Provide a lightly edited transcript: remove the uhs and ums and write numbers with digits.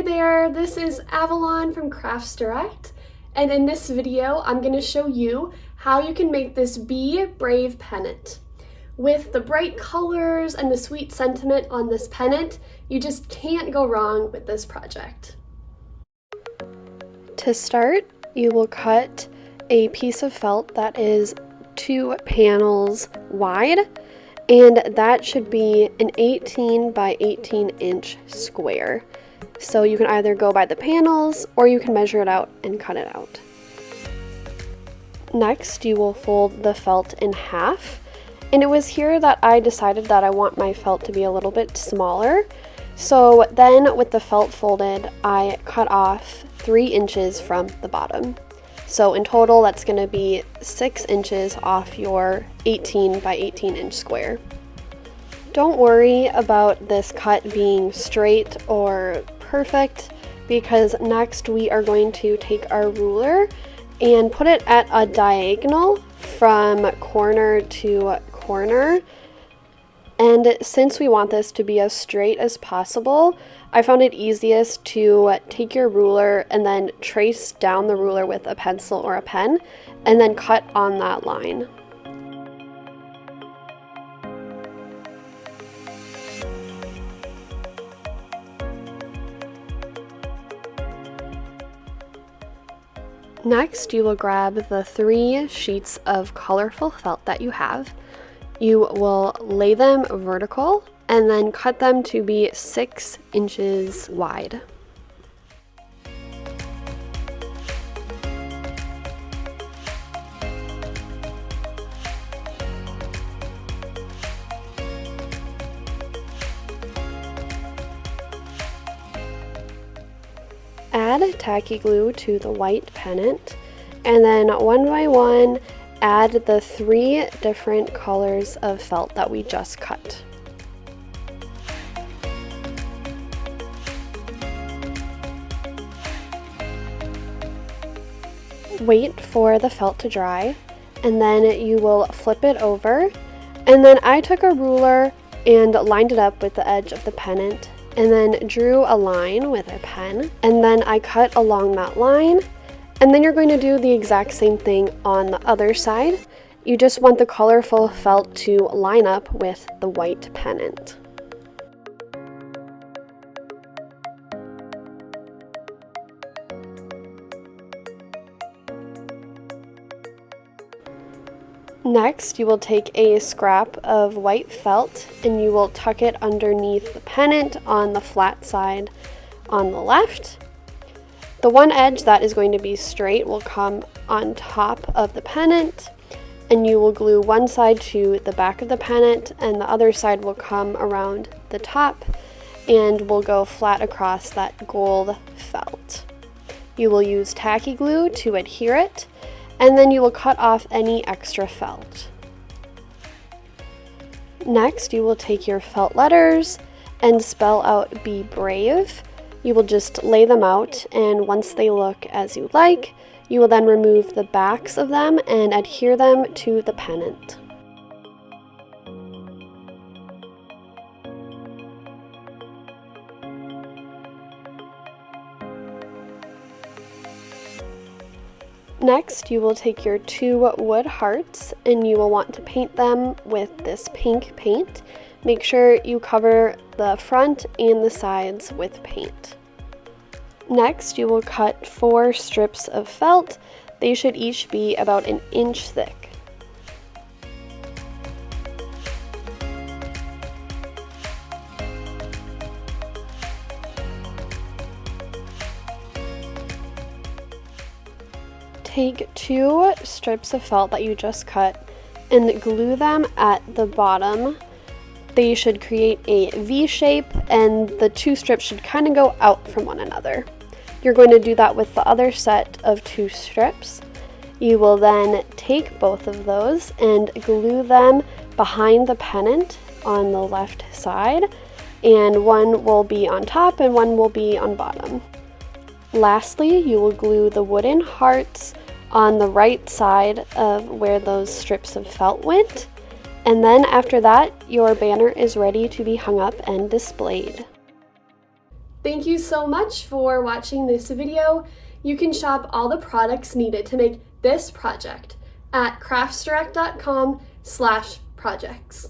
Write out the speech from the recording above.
there, this is Avalon from Crafts Direct, and in this video I'm going to show you how you can make this Be Brave pennant. With the bright colors and the sweet sentiment on this pennant, you just can't go wrong with this project. To start, you will cut a piece of felt that is 2 panels wide, and that should be an 18 by 18 inch square. So you can either go by the panels or you can measure it out and cut it out. Next, you will fold the felt in half, and it was here that I decided that I want my felt to be a little bit smaller. So then with the felt folded, I cut off 3 inches from the bottom. So in total, that's going to be 6 inches off your 18 by 18 inch square. Don't worry about this cut being straight or perfect, because next we are going to take our ruler and put it at a diagonal from corner to corner. And since we want this to be as straight as possible, I found it easiest to take your ruler and then trace down the ruler with a pencil or a pen and then cut on that line. Next, you will grab the 3 sheets of colorful felt that you have. You will lay them vertical and then cut them to be 6 inches wide. Add tacky glue to the white pennant, and then one by one add the 3 different colors of felt that we just cut. Wait for the felt to dry, and then you will flip it over, and then I took a ruler and lined it up with the edge of the pennant and then drew a line with a pen, and then I cut along that line. And then you're going to do the exact same thing on the other side. You just want the colorful felt to line up with the white pennant. Next, you will take a scrap of white felt and you will tuck it underneath the pennant on the flat side on the left. The one edge that is going to be straight will come on top of the pennant, and you will glue one side to the back of the pennant and the other side will come around the top and will go flat across that gold felt. You will use tacky glue to adhere it, and then you will cut off any extra felt. Next, you will take your felt letters and spell out Be Brave. You will just lay them out, and once they look as you like, you will then remove the backs of them and adhere them to the pennant. Next, you will take your 2 wood hearts and you will want to paint them with this pink paint. Make sure you cover the front and the sides with paint. Next, you will cut 4 strips of felt. They should each be about 1 inch thick. Take 2 strips of felt that you just cut and glue them at the bottom. They should create a V shape, and the 2 strips should kind of go out from one another. You're going to do that with the other set of 2 strips. You will then take both of those and glue them behind the pennant on the left side, and one will be on top and one will be on bottom. Lastly, you will glue the wooden hearts on the right side of where those strips of felt went, and then after that, your banner is ready to be hung up and displayed. Thank you so much for watching this video. You can shop all the products needed to make this project at craftsdirect.com/projects.